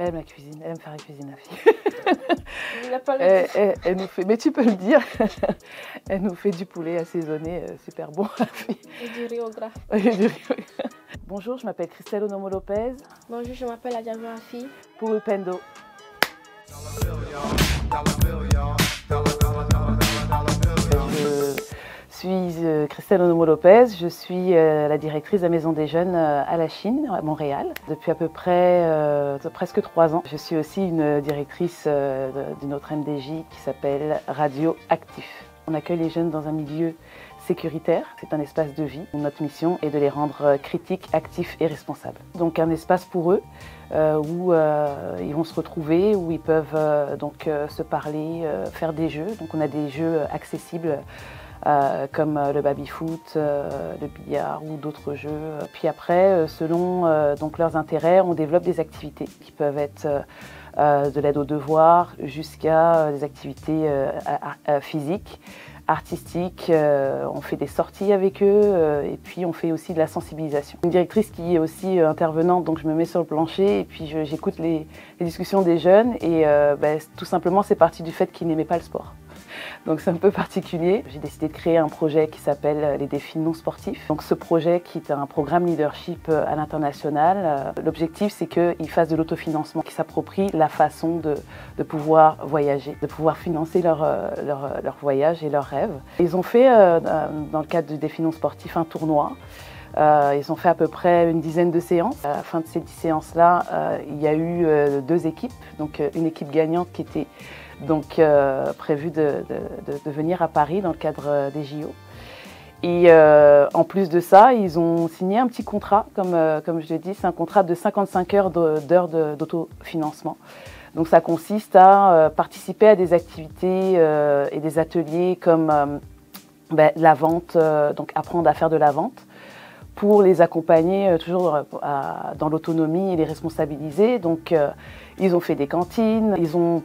Elle aime la cuisine, elle aime faire la cuisine, la fille. Il n'a pas le Elle nous fait, mais tu peux le dire, elle nous fait du poulet assaisonné, super bon, la fille. Et du riz au gras. Bonjour, je m'appelle Christelle Onomo Lopez. Bonjour, je m'appelle Adjamé Afi. Pour Upendo. Je suis Christelle Onomo Lopez, je suis la directrice de la Maison des Jeunes à la Chine, à Montréal, depuis à peu près presque 3 ans. Je suis aussi une directrice d'une autre MDJ qui s'appelle Radio Actif. On accueille les jeunes dans un milieu sécuritaire, c'est un espace de vie. Notre mission est de les rendre critiques, actifs et responsables. Donc un espace pour eux où ils vont se retrouver, où ils peuvent se parler, faire des jeux. Donc on a des jeux accessibles comme le baby-foot, le billard ou d'autres jeux. Puis après, selon leurs intérêts, on développe des activités qui peuvent être de l'aide aux devoirs jusqu'à des activités physiques, artistiques. On fait des sorties avec eux et puis on fait aussi de la sensibilisation. Une directrice qui est aussi intervenante, donc je me mets sur le plancher et puis j'écoute les discussions des jeunes et tout simplement c'est parti du fait qu'ils n'aimaient pas le sport. Donc c'est un peu particulier. J'ai décidé de créer un projet qui s'appelle les défis non sportifs. Donc ce projet qui est un programme leadership à l'international, l'objectif c'est qu'ils fassent de l'autofinancement, qu'ils s'approprient la façon de pouvoir voyager, de pouvoir financer leur voyage et leurs rêves. Ils ont fait dans le cadre du défi non sportif un tournoi. Ils ont fait à peu près une dizaine de séances. À la fin de ces 10 séances-là, il y a eu 2 équipes. Donc une équipe gagnante qui était prévue de venir à Paris dans le cadre des JO. Et en plus de ça, ils ont signé un petit contrat, comme je l'ai dit, c'est un contrat de 55 heures d'autofinancement. Donc ça consiste à participer à des activités et des ateliers comme la vente, donc apprendre à faire de la vente, pour les accompagner toujours dans l'autonomie et les responsabiliser. Donc ils ont fait des cantines, ils ont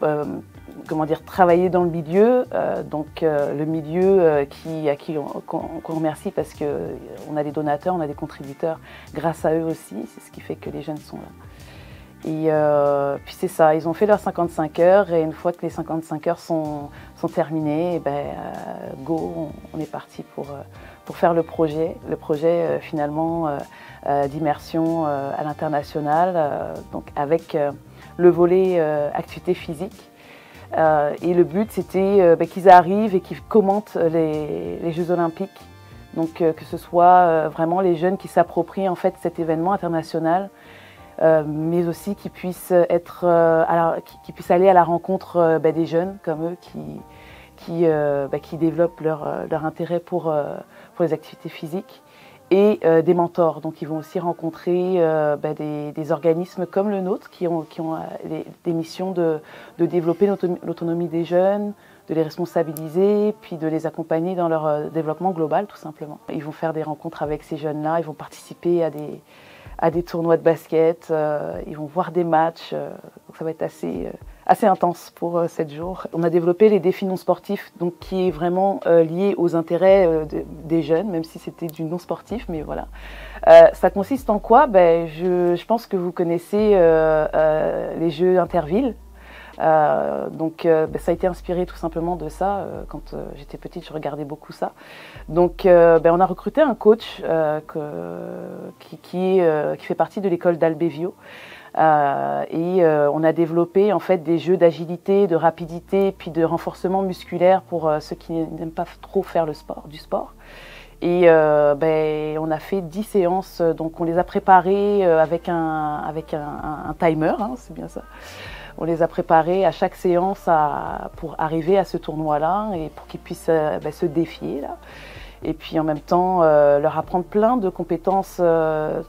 travaillé dans le milieu, le milieu à qui on remercie parce qu'on a des donateurs, on a des contributeurs grâce à eux aussi, c'est ce qui fait que les jeunes sont là. Et puis c'est ça, ils ont fait leurs 55 heures et une fois que les 55 heures sont terminées, go, on est parti pour faire le projet finalement d'immersion à l'international, donc avec le volet activité physique. Et le but c'était qu'ils arrivent et qu'ils commentent les Jeux Olympiques, donc que ce soit vraiment les jeunes qui s'approprient en fait cet événement international, mais aussi qui puissent aller à la rencontre des jeunes comme eux qui développent leur intérêt pour les activités physiques, et des mentors. Donc ils vont aussi rencontrer des organismes comme le nôtre qui ont des missions de développer l'autonomie des jeunes, de les responsabiliser, puis de les accompagner dans leur développement global tout simplement. Ils vont faire des rencontres avec ces jeunes-là, ils vont participer à des tournois de basket, ils vont voir des matchs, donc ça va être assez intense pour 7 jours. On a développé les défis non sportifs, donc qui est vraiment lié aux intérêts des jeunes, même si c'était du non sportif, mais voilà. Ça consiste en quoi ? Je pense que vous connaissez les jeux Interville. Ça a été inspiré tout simplement de ça. Quand j'étais petite, je regardais beaucoup ça. Donc on a recruté un coach qui fait partie de l'école d'Albevio. On a développé en fait des jeux d'agilité, de rapidité, puis de renforcement musculaire pour ceux qui n'aiment pas trop faire du sport. Et on a fait 10 séances, donc on les a préparées avec un timer, hein, c'est bien ça. On les a préparés à chaque séance pour arriver à ce tournoi-là et pour qu'ils puissent se défier là. Et puis en même temps leur apprendre plein de compétences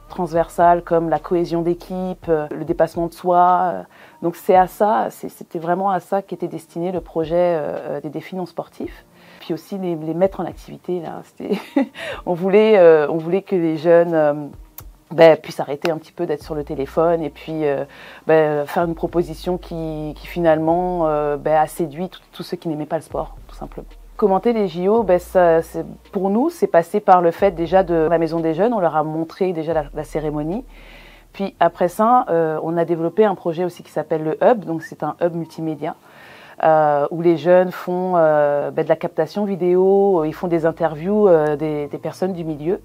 transversales comme la cohésion d'équipe, le dépassement de soi. Donc c'était vraiment à ça qu'était destiné le projet des défis non sportifs. Puis aussi les mettre en activité là. on voulait que les jeunes puissent arrêter un petit peu d'être sur le téléphone et puis faire une proposition qui finalement a séduit tous ceux qui n'aimaient pas le sport, tout simplement. Commenter les JO, pour nous, c'est passé par le fait déjà de la Maison des Jeunes, on leur a montré déjà la cérémonie. Puis après ça, on a développé un projet aussi qui s'appelle le Hub, donc c'est un hub multimédia où les jeunes font de la captation vidéo, ils font des interviews des personnes du milieu.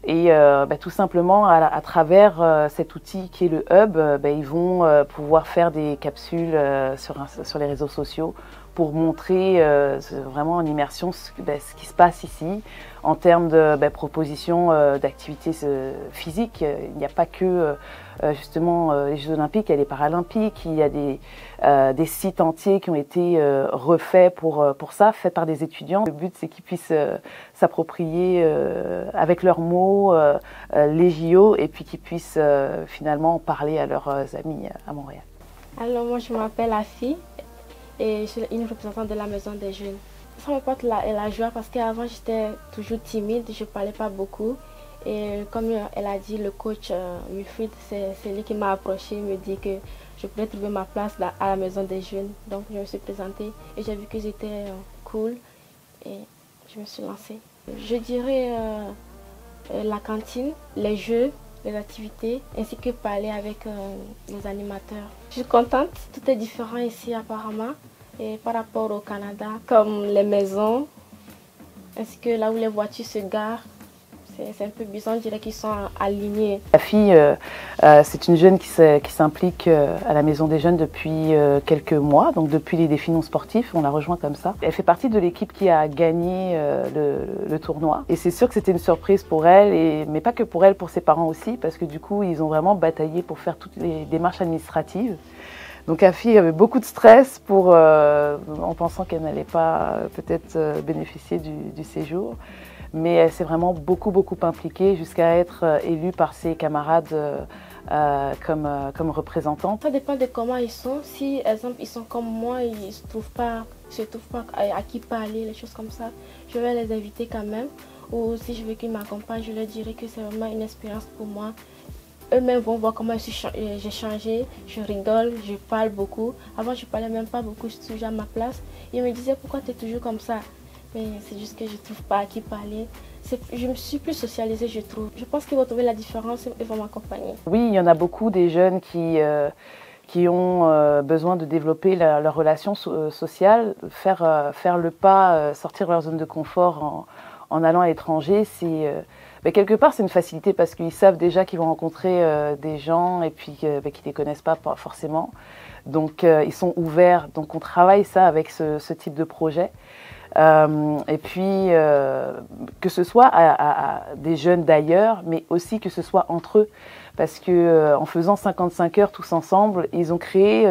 Et tout simplement, à travers cet outil qui est le Hub, ils vont pouvoir faire des capsules sur les réseaux sociaux pour montrer vraiment en immersion ce qui se passe ici en termes de propositions d'activités physiques. Il n'y a pas que justement les Jeux Olympiques, il y a les Paralympiques, il y a des sites entiers qui ont été refaits pour ça, faits par des étudiants. Le but, c'est qu'ils puissent s'approprier avec leurs mots les JO et puis qu'ils puissent finalement en parler à leurs amis à Montréal. Alors moi, je m'appelle Afi et je suis une représentante de la Maison des Jeunes. Ça m'apporte la joie parce qu'avant, j'étais toujours timide, je ne parlais pas beaucoup. Et comme elle a dit, le coach Wilfried, c'est lui qui m'a approché, me dit que je pourrais trouver ma place à la Maison des Jeunes. Donc je me suis présentée et j'ai vu que j'étais cool et je me suis lancée. Je dirais la cantine, les jeux, les activités, ainsi que parler avec les animateurs. Je suis contente, tout est différent ici apparemment. Et par rapport au Canada, comme les maisons, ainsi que là où les voitures se garent, c'est un peu bizarre, on dirait qu'ils sont alignés. La fille, c'est une jeune qui s'implique à la Maison des Jeunes depuis quelques mois, donc depuis les défis non sportifs, on l'a rejoint comme ça. Elle fait partie de l'équipe qui a gagné le tournoi. Et c'est sûr que c'était une surprise pour elle, mais pas que pour elle, pour ses parents aussi, parce que du coup, ils ont vraiment bataillé pour faire toutes les démarches administratives. Donc Afi avait beaucoup de stress en pensant qu'elle n'allait pas peut-être bénéficier du séjour. Mais elle s'est vraiment beaucoup impliquée jusqu'à être élue par ses camarades comme représentante. Ça dépend de comment ils sont. Si, par exemple, ils sont comme moi, ils ne se trouvent pas à qui parler, les choses comme ça, je vais les inviter quand même. Ou si je veux qu'ils m'accompagnent, je leur dirai que c'est vraiment une expérience pour moi. Eux-mêmes vont voir comment j'ai changé, je rigole, je parle beaucoup. Avant, je ne parlais même pas beaucoup, je suis toujours à ma place. Ils me disaient, pourquoi tu es toujours comme ça? Mais c'est juste que je ne trouve pas à qui parler. Je me suis plus socialisée, je trouve. Je pense qu'ils vont trouver la différence et vont m'accompagner. Oui, il y en a beaucoup des jeunes qui ont besoin de développer leur relation sociale, faire le pas, sortir de leur zone de confort en allant à l'étranger. Quelque part, c'est une facilité parce qu'ils savent déjà qu'ils vont rencontrer des gens et puis qu'ils ne les connaissent pas forcément. Donc, ils sont ouverts. Donc, on travaille ça avec ce type de projet. Et puis, que ce soit à des jeunes d'ailleurs, mais aussi que ce soit entre eux. Parce que en faisant 55 heures tous ensemble, ils ont créé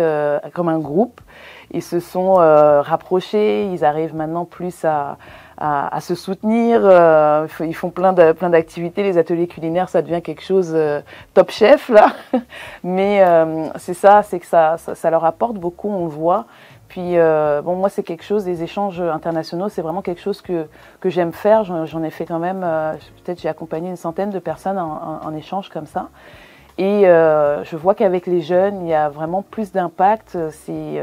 comme un groupe. Ils se sont rapprochés, ils arrivent maintenant plus à se soutenir. Ils font plein d'activités. Les ateliers culinaires, ça devient quelque chose top chef, là. Mais c'est ça, c'est que ça leur apporte beaucoup, on le voit. Puis, moi, c'est quelque chose, des échanges internationaux, c'est vraiment quelque chose que j'aime faire. J'en ai fait quand même, peut-être j'ai accompagné une centaine de personnes en échange comme ça. Et je vois qu'avec les jeunes, il y a vraiment plus d'impact. C'est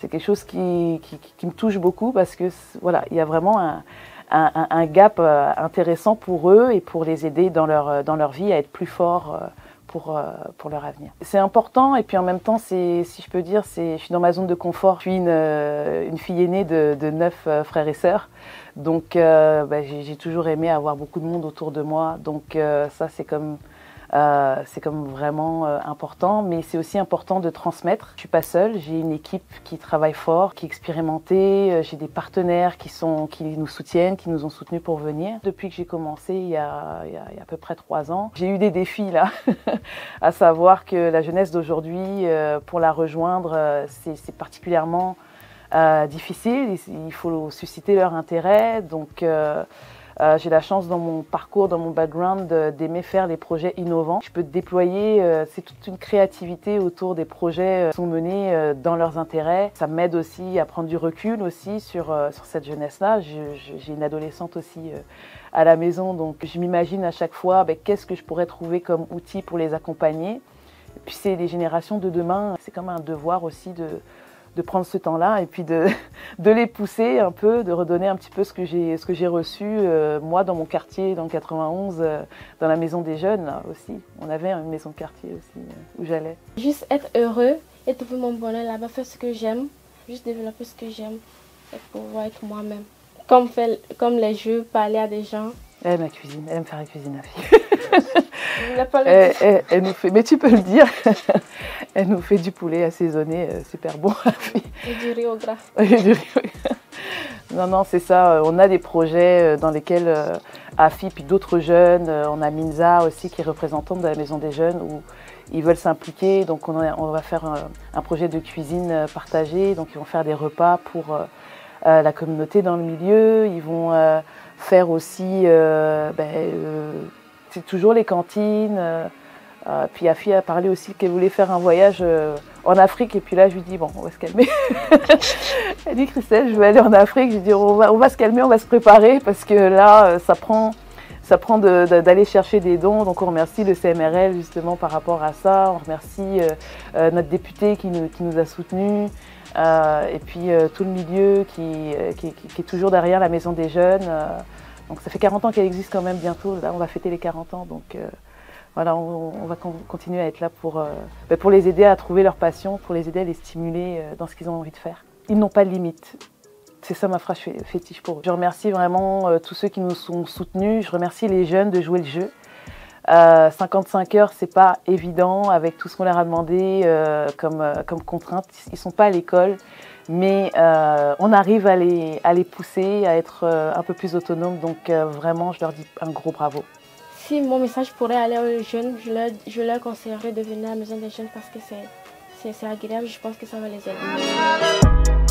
quelque chose qui me touche beaucoup parce que, voilà, il y a vraiment un gap intéressant pour eux et pour les aider dans leur vie à être plus forts pour leur avenir. C'est important et puis en même temps, si je peux dire, je suis dans ma zone de confort. Je suis une fille aînée de 9 frères et sœurs, donc j'ai toujours aimé avoir beaucoup de monde autour de moi. Donc ça, c'est comme vraiment important, mais c'est aussi important de transmettre. Je suis pas seule, j'ai une équipe qui travaille fort, qui est expérimentée, j'ai des partenaires qui nous soutiennent, qui nous ont soutenus pour venir. Depuis que j'ai commencé il y a à peu près 3 ans, j'ai eu des défis là, à savoir que la jeunesse d'aujourd'hui, pour la rejoindre, c'est particulièrement difficile, il faut susciter leur intérêt, donc j'ai la chance dans mon parcours, dans mon background, d'aimer faire les projets innovants. Je peux déployer, c'est toute une créativité autour des projets qui sont menés dans leurs intérêts. Ça m'aide aussi à prendre du recul aussi sur cette jeunesse-là. J'ai une adolescente aussi à la maison, donc je m'imagine à chaque fois qu'est-ce que je pourrais trouver comme outil pour les accompagner. Et puis c'est les générations de demain, c'est comme un devoir aussi prendre ce temps-là et puis de les pousser un peu, de redonner un petit peu ce que j'ai reçu, moi, dans mon quartier, dans le 91, dans la maison des jeunes là, aussi. On avait une maison de quartier aussi, où j'allais. Juste être heureux et trouver mon bonheur là-bas, faire ce que j'aime, juste développer ce que j'aime et pouvoir être moi-même. Comme les jeux, parler à des gens. Elle aime la cuisine, elle aime faire la cuisine, la fille. Elle nous fait, mais tu peux le dire, elle nous fait du poulet assaisonné, super bon. Et du riz au gras. Non, c'est ça. On a des projets dans lesquels Afi puis d'autres jeunes, on a Minza aussi qui est représentante de la Maison des Jeunes où ils veulent s'impliquer. Donc on va faire un projet de cuisine partagée. Donc ils vont faire des repas pour la communauté dans le milieu. Ils vont faire aussi, c'est toujours les cantines. Puis Afi a parlé aussi qu'elle voulait faire un voyage en Afrique. Et puis là, je lui dis, bon, on va se calmer. Elle dit, Christelle, je veux aller en Afrique. Je lui dis, on va se calmer, on va se préparer. Parce que là, ça prend d'aller chercher des dons. Donc on remercie le CMRL justement par rapport à ça. On remercie notre député qui nous a soutenus. Et puis tout le milieu qui est toujours derrière la Maison des Jeunes. Donc ça fait 40 ans qu'elle existe quand même bientôt. Là, on va fêter les 40 ans. Donc voilà, on va continuer à être là pour les aider à trouver leur passion, pour les aider à les stimuler dans ce qu'ils ont envie de faire. Ils n'ont pas de limite. C'est ça ma phrase fétiche pour eux. Je remercie vraiment tous ceux qui nous sont soutenus. Je remercie les jeunes de jouer le jeu. 55 heures, c'est pas évident avec tout ce qu'on leur a demandé comme contrainte. Ils sont pas à l'école, mais on arrive à les pousser à être un peu plus autonomes. Donc vraiment, je leur dis un gros bravo. Si mon message pourrait aller aux jeunes, je leur conseillerais de venir à la Maison des Jeunes parce que c'est agréable. Je pense que ça va les aider.